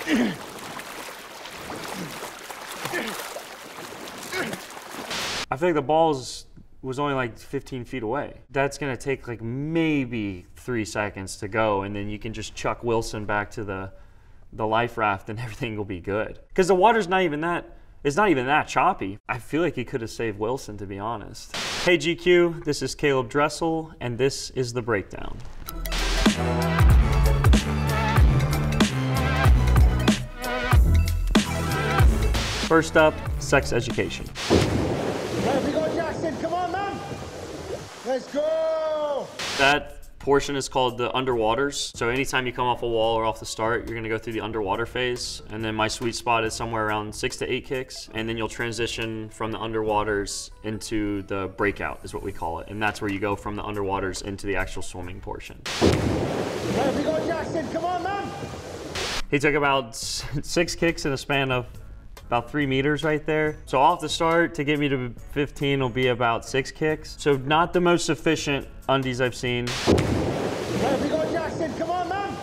I feel like the ball was only like 15 feet away. That's gonna take like maybe 3 seconds to go, and then you can just chuck Wilson back to the life raft and everything will be good. Because the water's not even that, it's not even that choppy. I feel like he could have saved Wilson, to be honest. Hey GQ, this is Caeleb Dressel, and this is The Breakdown. First up, sex education. There we go, Jackson. Come on, man. Let's go. That portion is called the underwaters. So anytime you come off a wall or off the start, you're gonna go through the underwater phase. And then my sweet spot is somewhere around 6 to 8 kicks. And then you'll transition from the underwaters into the breakout is what we call it. And that's where you go from the underwaters into the actual swimming portion. There we go, Jackson. Come on, man. He took about 6 kicks in a span of about 3 meters right there. So off the start, to get me to 15 will be about 6 kicks. So not the most efficient undies I've seen. There we go, Jackson. Come on, man.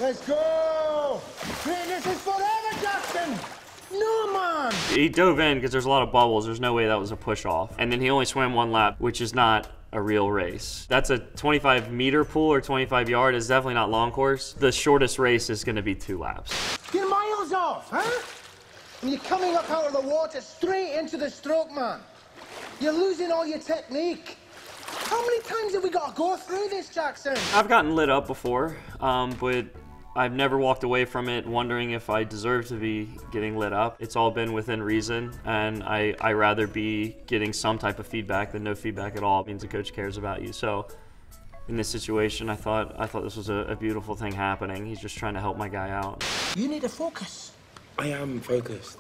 Let's go. Greatness is forever, Jackson. No, man. He dove in because there's a lot of bubbles. There's no way that was a push off. And then he only swam 1 lap, which is not a real race. That's a 25-meter pool or 25 yard. It's definitely not long course. The shortest race is gonna be 2 laps. You're miles off, huh? And you're coming up out of the water straight into the stroke, man. You're losing all your technique. How many times have we got to go through this, Jackson? I've gotten lit up before, but I've never walked away from it wondering if I deserve to be getting lit up. It's all been within reason, and I rather be getting some type of feedback than no feedback at all. It means the coach cares about you. So in this situation, I thought this was a beautiful thing happening. He's just trying to help my guy out. You need to focus. I am focused.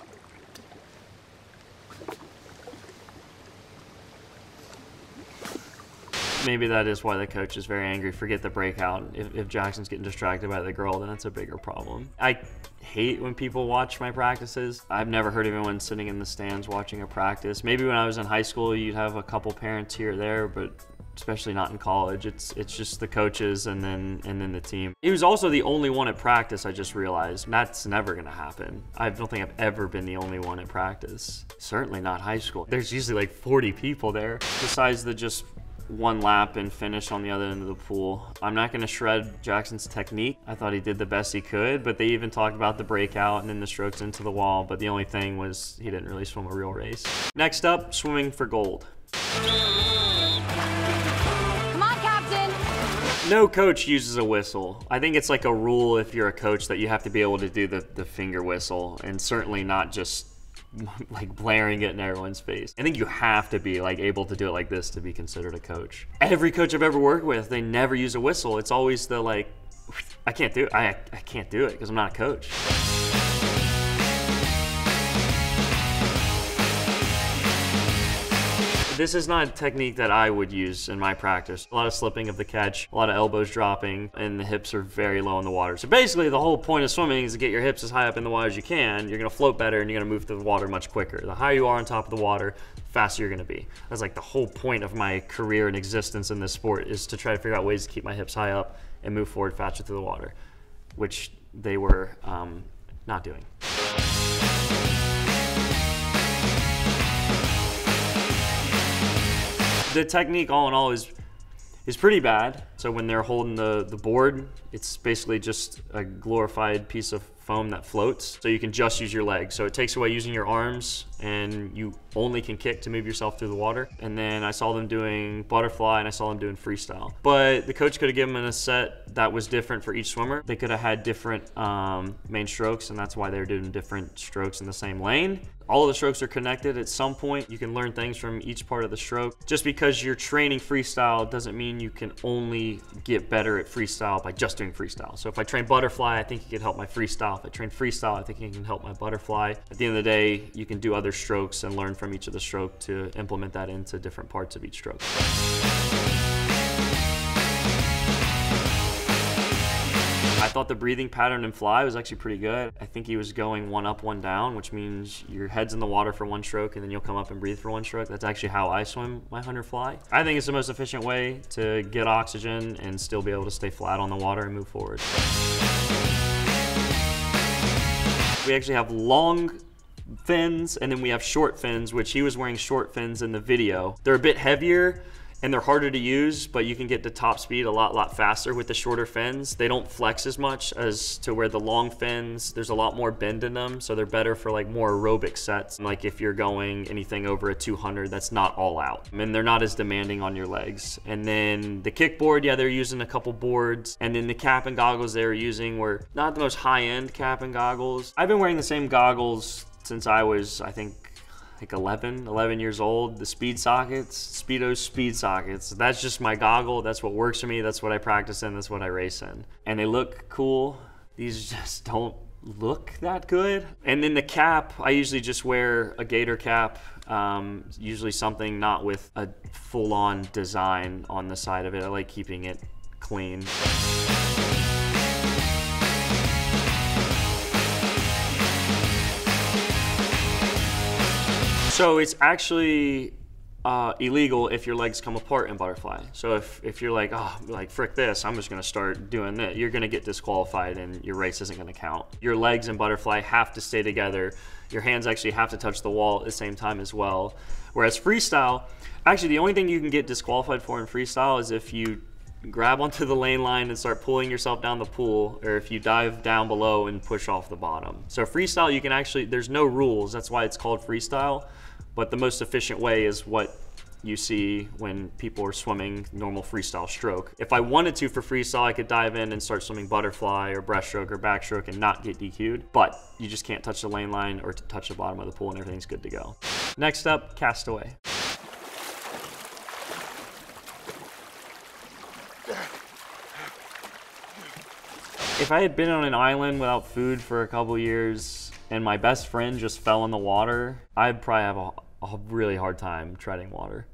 Maybe that is why the coach is very angry. Forget the breakout. If Jackson's getting distracted by the girl, then that's a bigger problem. I hate when people watch my practices. I've never heard of anyone sitting in the stands watching a practice. Maybe when I was in high school, you'd have a couple parents here or there, but especially not in college. It's just the coaches and then the team. He was also the only one at practice, I just realized. That's never gonna happen. I don't think I've ever been the only one at practice. Certainly not high school. There's usually like 40 people there. Besides the just 1 lap and finish on the other end of the pool. I'm not gonna shred Jackson's technique. I thought he did the best he could, but they even talked about the breakout and then the strokes into the wall, but the only thing was he didn't really swim a real race. Next up, swimming for gold. No coach uses a whistle. I think it's like a rule if you're a coach that you have to be able to do the finger whistle, and certainly not just like blaring it in everyone's face. I think you have to be like able to do it like this to be considered a coach. Every coach I've ever worked with, they never use a whistle. It's always the like, I can't do it. I can't do it because I'm not a coach. This is not a technique that I would use in my practice. A lot of slipping of the catch, a lot of elbows dropping, and the hips are very low in the water. So basically the whole point of swimming is to get your hips as high up in the water as you can. You're gonna float better and you're gonna move through the water much quicker. The higher you are on top of the water, the faster you're gonna be. That's like the whole point of my career and existence in this sport, is to try to figure out ways to keep my hips high up and move forward faster through the water, which they were not doing. The technique all in all is pretty bad. So when they're holding the board, it's basically just a glorified piece of foam that floats. So you can just use your legs. So it takes away using your arms, and you only can kick to move yourself through the water. And then I saw them doing butterfly and I saw them doing freestyle. But the coach could have given them a set that was different for each swimmer. They could have had different main strokes, and that's why they're doing different strokes in the same lane. All of the strokes are connected at some point. You can learn things from each part of the stroke. Just because you're training freestyle doesn't mean you can only get better at freestyle by just doing freestyle. So if I train butterfly, I think it could help my freestyle. If I train freestyle, I think it can help my butterfly. At the end of the day, you can do other strokes and learn from each of the strokes to implement that into different parts of each stroke. I thought the breathing pattern in fly was actually pretty good. I think he was going 1 up, 1 down, which means your head's in the water for 1 stroke and then you'll come up and breathe for 1 stroke. That's actually how I swim my 100 fly. I think it's the most efficient way to get oxygen and still be able to stay flat on the water and move forward. We actually have long fins, and then we have short fins, which he was wearing short fins in the video. They're a bit heavier and they're harder to use, but you can get to top speed a lot faster with the shorter fins. They don't flex as much as to where the long fins, there's a lot more bend in them, so they're better for like more aerobic sets. Like if you're going anything over a 200, that's not all out. And they're not as demanding on your legs. And then the kickboard, yeah, they're using a couple boards. And then the cap and goggles they were using were not the most high-end cap and goggles. I've been wearing the same goggles since I was, I think, like 11 years old. The speed sockets, Speedo speed sockets. That's just my goggle. That's what works for me. That's what I practice in. That's what I race in. And they look cool. These just don't look that good. And then the cap, I usually just wear a gator cap. Usually something not with a full-on design on the side of it. I like keeping it clean. So it's actually illegal if your legs come apart in butterfly. So if you're like, oh, like frick this, I'm just gonna start doing that, you're gonna get disqualified and your race isn't gonna count. Your legs in butterfly have to stay together. Your hands actually have to touch the wall at the same time as well. Whereas freestyle, actually the only thing you can get disqualified for in freestyle is if you grab onto the lane line and start pulling yourself down the pool, or if you dive down below and push off the bottom. So freestyle, you can actually, there's no rules, that's why it's called freestyle. But the most efficient way is what you see when people are swimming normal freestyle stroke. If I wanted to for freestyle, I could dive in and start swimming butterfly or breaststroke or backstroke and not get DQ'd, but you just can't touch the lane line or touch the bottom of the pool and everything's good to go. Next up, Castaway. If I had been on an island without food for a couple years and my best friend just fell in the water, I'd probably have a really hard time treading water.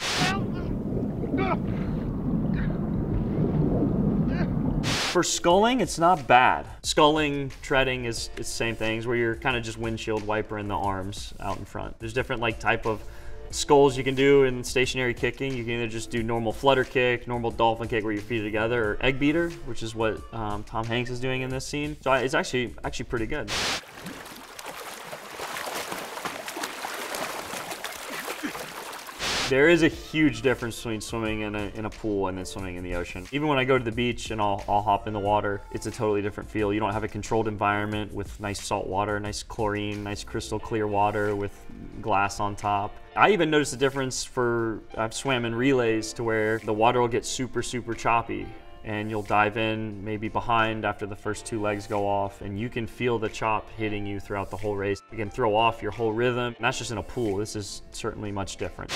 For sculling, it's not bad. Sculling, treading is the same things where you're kind of just windshield wiper in the arms out in front. There's different like type of sculls you can do in stationary kicking. You can either just do normal flutter kick, normal dolphin kick where your feet are together, or egg beater, which is what Tom Hanks is doing in this scene. So it's actually pretty good. There is a huge difference between swimming in a pool and then swimming in the ocean. Even when I go to the beach and I'll hop in the water, it's a totally different feel. You don't have a controlled environment with nice salt water, nice chlorine, nice crystal clear water with glass on top. I even noticed a difference I've swam in relays to where the water will get super choppy and you'll dive in maybe behind after the first two legs go off and you can feel the chop hitting you throughout the whole race. It can throw off your whole rhythm. And that's just in a pool. This is certainly much different.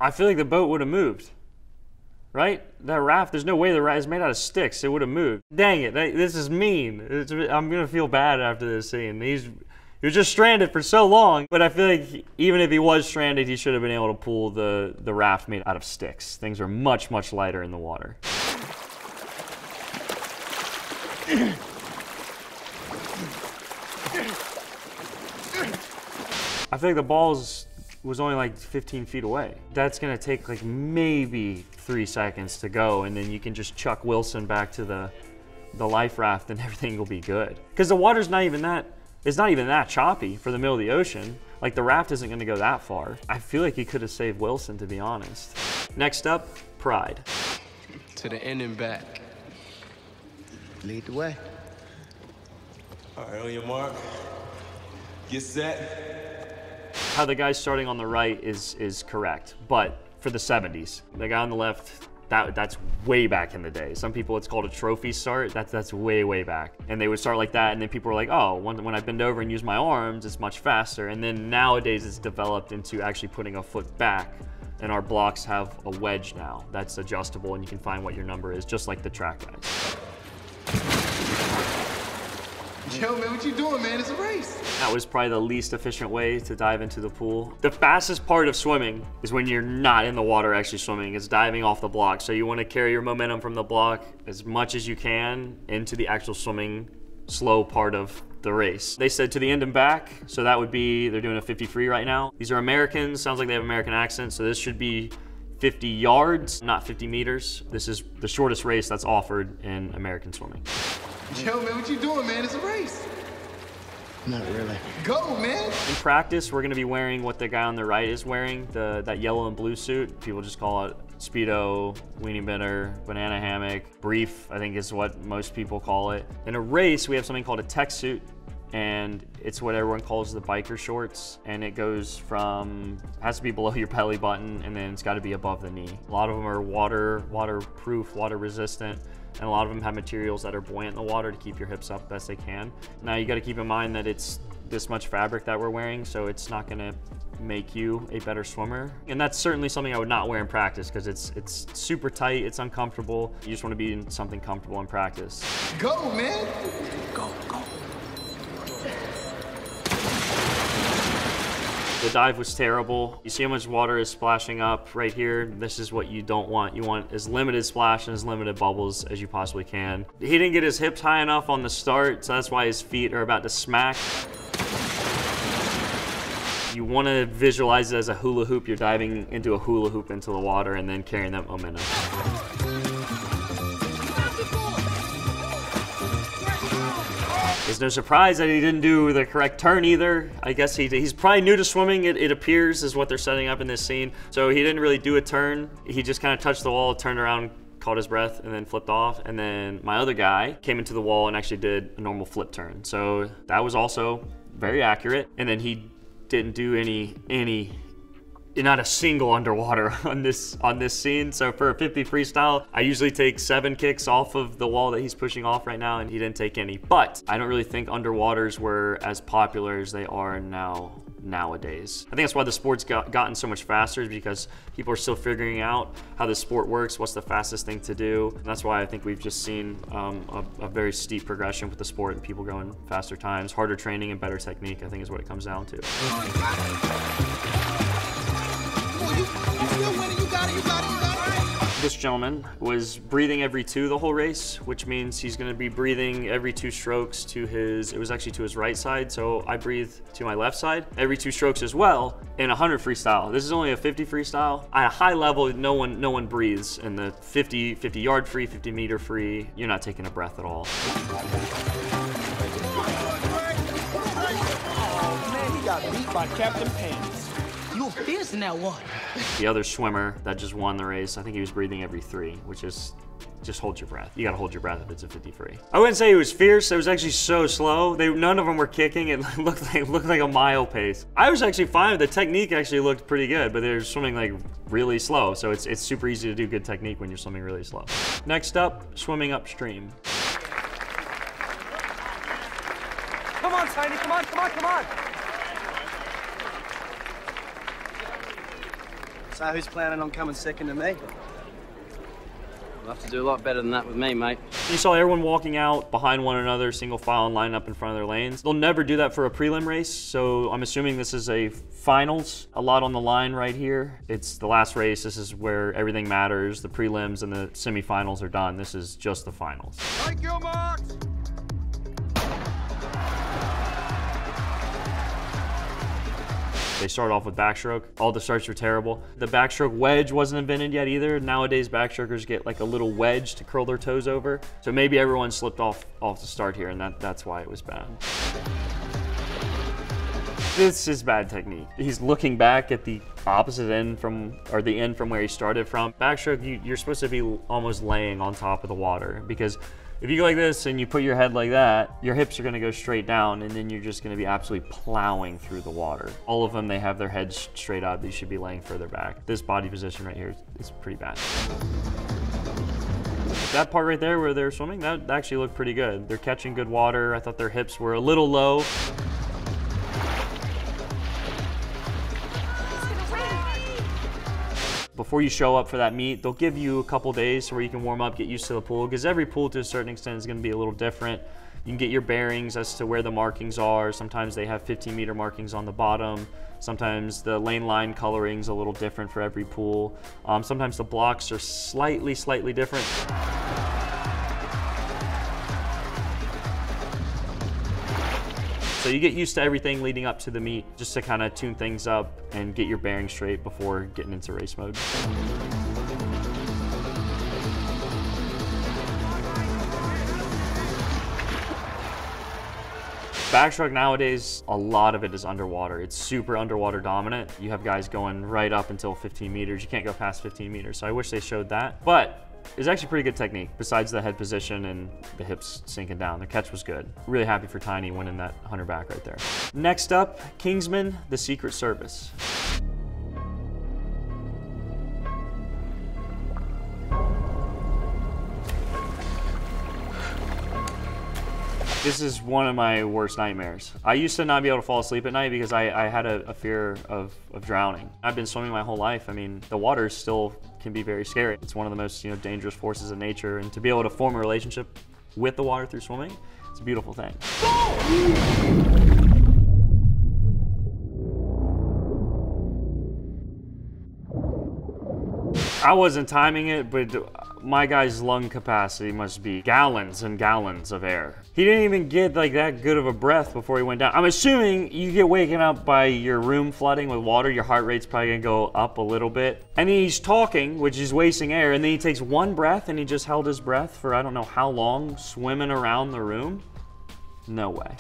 I feel like the boat would have moved, right? That raft, there's no way the raft is made out of sticks. It would have moved. Dang it, this is mean. I'm gonna feel bad after this scene. He was just stranded for so long, but I feel like even if he was stranded, he should have been able to pull the raft made out of sticks. Things are much lighter in the water. I feel like the ball was only like 15 feet away. That's gonna take like maybe 3 seconds to go, and then you can just chuck Wilson back to the life raft and everything will be good. Because the water's not even that choppy for the middle of the ocean. Like the raft isn't gonna go that far. I feel like he could have saved Wilson, to be honest. Next up, Pride. To the end and back. Lead the way. All right, on your mark, get set. How the guy starting on the right is correct, but for the 70s. The guy on the left, that's way back in the day. Some people, it's called a trophy start. That's way back. And they would start like that, and then people were like, oh, when I bend over and use my arms, it's much faster. And then nowadays it's developed into actually putting a foot back, and our blocks have a wedge now. That's adjustable, and you can find what your number is, just like the track guys. Yo, man, what you doing, man? It's a race. That was probably the least efficient way to dive into the pool. The fastest part of swimming is when you're not in the water actually swimming. It's diving off the block. So you want to carry your momentum from the block as much as you can into the actual swimming slow part of the race. They said to the end and back, so that would be, they're doing a 50 free right now. These are Americans, sounds like they have American accents, so this should be 50 yards, not 50 meters. This is the shortest race that's offered in American swimming. Yo, man, what you doing, man? It's a race. Not really. Go, man. In practice, we're gonna be wearing what the guy on the right is wearing, that yellow and blue suit. People just call it Speedo, weenie bitter, banana hammock, brief, I think is what most people call it. In a race, we have something called a tech suit, and it's what everyone calls the biker shorts, and it goes from, has to be below your belly button, and then it's gotta be above the knee. A lot of them are waterproof, water resistant, and a lot of them have materials that are buoyant in the water to keep your hips up best they can. Now you gotta keep in mind that it's this much fabric that we're wearing, so it's not gonna make you a better swimmer. And that's certainly something I would not wear in practice because it's super tight, it's uncomfortable. You just wanna be in something comfortable in practice. Go, man. Go, go. The dive was terrible. You see how much water is splashing up right here? This is what you don't want. You want as limited splash and as limited bubbles as you possibly can. He didn't get his hips high enough on the start, so that's why his feet are about to smack. You want to visualize it as a hula hoop. You're diving into a hula hoop into the water and then carrying that momentum. It's no surprise that he didn't do the correct turn either. I guess he's probably new to swimming, it appears, is what they're setting up in this scene. So he didn't really do a turn. He just kind of touched the wall, turned around, caught his breath, and then flipped off. And then my other guy came into the wall and actually did a normal flip turn. So that was also very accurate. And then he didn't do not a single underwater on this scene. So for a 50 freestyle, I usually take 7 kicks off of the wall that he's pushing off right now, and he didn't take any. But I don't really think underwaters were as popular as they are nowadays. I think that's why the sport's gotten so much faster, is because people are still figuring out how the sport works, what's the fastest thing to do. And that's why I think we've just seen a very steep progression with the sport and people going faster times, harder training and better technique, I think is what it comes down to. This gentleman was breathing every 2 the whole race, which means he's gonna be breathing every 2 strokes to it was actually to his right side, so I breathe to my left side, every 2 strokes as well, in a 100 freestyle. This is only a 50 freestyle. At a high level, no one breathes. In the 50 yard free, 50 meter free, you're not taking a breath at all. Oh man, he got beat by Captain Pants. You were fierce in that one. The other swimmer that just won the race, I think he was breathing every 3, which is just hold your breath. You gotta hold your breath if it's a 50 free. I wouldn't say he was fierce. It was actually so slow. None of them were kicking. It looked like a mile pace. I was actually fine. The technique actually looked pretty good, but they're swimming like really slow. So it's super easy to do good technique when you're swimming really slow. Next up, swimming upstream. Come on, Tiny, come on, come on, come on. So who's planning on coming second to me? You'll have to do a lot better than that with me, mate. You saw everyone walking out behind one another, single file, and line up in front of their lanes. They'll never do that for a prelim race, so I'm assuming this is a finals. A lot on the line right here. It's the last race. This is where everything matters. The prelims and the semifinals are done. This is just the finals. Take your marks. They start off with backstroke. All the starts were terrible. The backstroke wedge wasn't invented yet either. Nowadays, backstrokers get like a little wedge to curl their toes over. So maybe everyone slipped off the start here, and that's why it was bad. This is bad technique. He's looking back at the opposite end from where he started from. Backstroke, you're supposed to be almost laying on top of the water, because if you go like this and you put your head like that, your hips are gonna go straight down, and then you're just gonna be absolutely plowing through the water. All of them, they have their heads straight up. They should be laying further back. This body position right here is pretty bad. That part right there where they're swimming, that actually looked pretty good. They're catching good water. I thought their hips were a little low. Before you show up for that meet, they'll give you a couple days where you can warm up, get used to the pool, because every pool to a certain extent is going to be a little different. You can get your bearings as to where the markings are. Sometimes they have 15-meter markings on the bottom. Sometimes the lane line coloring is a little different for every pool. Sometimes the blocks are slightly different. So you get used to everything leading up to the meet, just to kind of tune things up and get your bearings straight before getting into race mode. Backstroke nowadays, a lot of it is underwater. It's super underwater dominant. You have guys going right up until 15 meters. You can't go past 15 meters, so I wish they showed that. But it's actually pretty good technique, besides the head position and the hips sinking down. The catch was good. Really happy for Tiny winning that 100 back right there. Next up, Kingsman, the Secret Service. This is one of my worst nightmares. I used to not be able to fall asleep at night because I had a fear of drowning. I've been swimming my whole life. I mean, the water still can be very scary. It's one of the most dangerous forces in nature, and to be able to form a relationship with the water through swimming, it's a beautiful thing. I wasn't timing it, but my guy's lung capacity must be gallons and gallons of air. He didn't even get like that good of a breath before he went down. I'm assuming you get waken up by your room flooding with water, your heart rate's probably gonna go up a little bit. And then he's talking, which is wasting air, and then he takes one breath and he just held his breath for I don't know how long, swimming around the room. No way.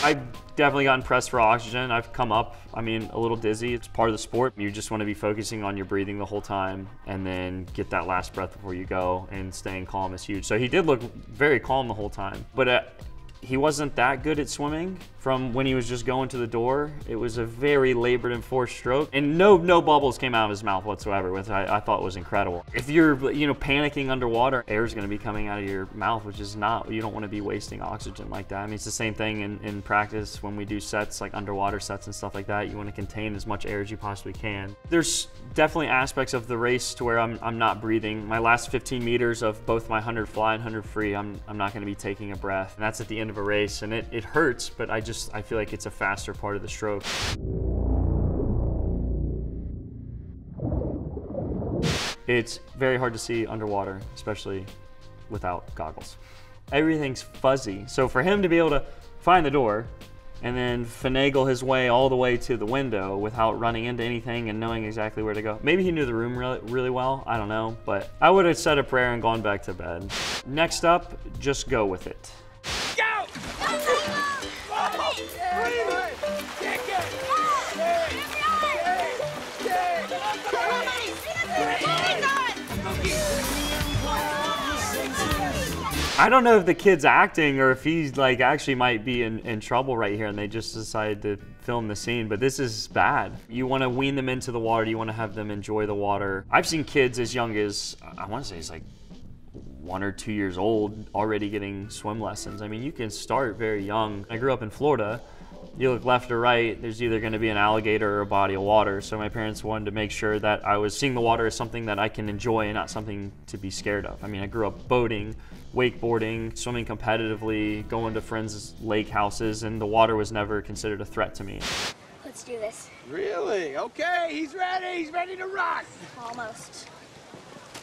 I definitely gotten pressed for oxygen. I've come up, I mean, a little dizzy. It's part of the sport. You just want to be focusing on your breathing the whole time and then get that last breath before you go, and staying calm is huge. So he did look very calm the whole time, but he wasn't that good at swimming from when he was just going to the door. It was a very labored and forced stroke, and no bubbles came out of his mouth whatsoever, which I thought was incredible. If you're panicking underwater, air is going to be coming out of your mouth, which is not, you don't want to be wasting oxygen like that. I mean, it's the same thing in practice when we do sets, like underwater sets and stuff like that. You want to contain as much air as you possibly can. There's definitely aspects of the race to where I'm not breathing. My last 15 meters of both my 100 fly and 100 free, I'm not going to be taking a breath, and that's at the end of a race, and it hurts, but I feel like it's a faster part of the stroke. It's very hard to see underwater, especially without goggles. Everything's fuzzy, so for him to be able to find the door and then finagle his way all the way to the window without running into anything and knowing exactly where to go. Maybe he knew the room really well, I don't know, but I would have said a prayer and gone back to bed. Next up, just go with it. I don't know if the kid's acting or if he's like actually might be in trouble right here and they just decided to film the scene, but this is bad. You want to wean them into the water, you want to have them enjoy the water. I've seen kids as young as, I want to say it's like 1 or 2 years old already getting swim lessons. I mean, you can start very young. I grew up in Florida. You look left or right, there's either going to be an alligator or a body of water. So my parents wanted to make sure that I was seeing the water as something that I can enjoy and not something to be scared of. I mean, I grew up boating, wakeboarding, swimming competitively, going to friends' lake houses, and the water was never considered a threat to me. Let's do this. Really? Okay, he's ready. He's ready to rock. Almost.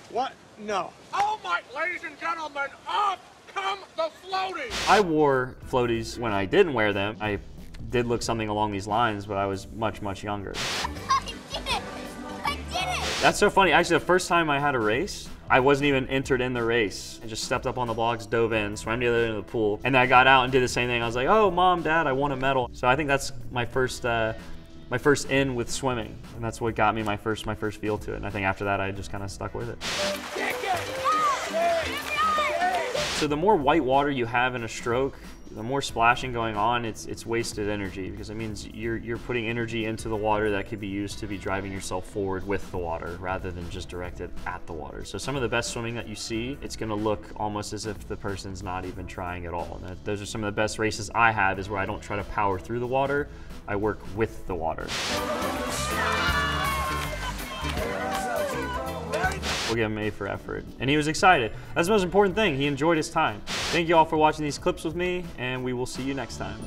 What? No. Oh my, ladies and gentlemen, up come the floaties. I wore floaties when I didn't wear them. I did look something along these lines, but I was much younger. I did it! I did it! That's so funny. Actually, the first time I had a race, I wasn't even entered in the race. I just stepped up on the blocks, dove in, swam the other end of the pool, and then I got out and did the same thing. I was like, oh, Mom, Dad, I won a medal. So I think that's my first in with swimming, and that's what got me my first feel to it. And I think after that, I just kind of stuck with it. So the more white water you have in a stroke, the more splashing going on, it's wasted energy, because it means you're putting energy into the water that could be used to be driving yourself forward with the water rather than just directed at the water. So some of the best swimming that you see, it's gonna look almost as if the person's not even trying at all. And those are some of the best races I have, is where I don't try to power through the water, I work with the water. We'll give him A for effort. And he was excited. That's the most important thing. He enjoyed his time. Thank you all for watching these clips with me, and we will see you next time.